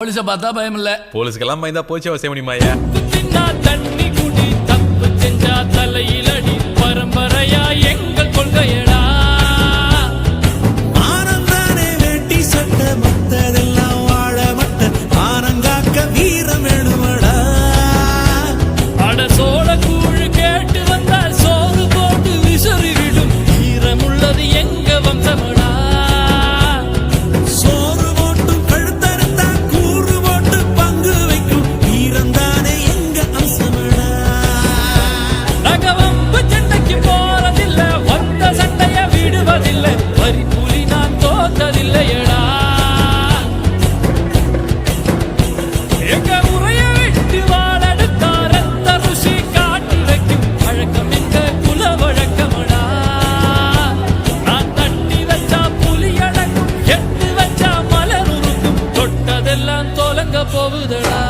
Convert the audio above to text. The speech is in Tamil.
போலீஸ பார்த்தா பயம் இல்ல. போலீஸ்க்கெல்லாம் பயந்தா போச்சு அவசியம் முடியுமாயா? தண்ணி குடி தப்பு செஞ்சா தலையிலடி பரம்பரையா எங்கள் கொள்கையடா. ஆனந்தானே வேட்டி சட்ட மத்ததெல்லாம் வாழ மட்ட ஆனங்காக்க வீரம் வேணுமடா. அட சோழ கூழ் கேட்டு வந்தால் சோறு போட்டு விசுறி விடும் வீரம் உள்ளது எங்க வம்சமடா. சோறு போட்டும் கழுத்தறுத்தா கூறு போட்டு பங்கு வைக்கும் வீரம் தானே எங்க அம்சமடா. நாங்க வம்பு சண்டைக்கு போறதில்ல, வந்த சண்டைய விடுவதில்லை, வரி புலி நான் தோற்றதில்லையடா. எங்க முறைய விட்டு வாழெடுத்தா ரத்த ருசி காட்டி வைக்கும் வழக்கம் எங்க குல வழக்கமடா. நான் தட்டி வச்சா புலி அடங்கும், எட்டு வச்சா மலர் உருக்கும், தொட்டதெல்லாம் தொலங்க போகுதடா.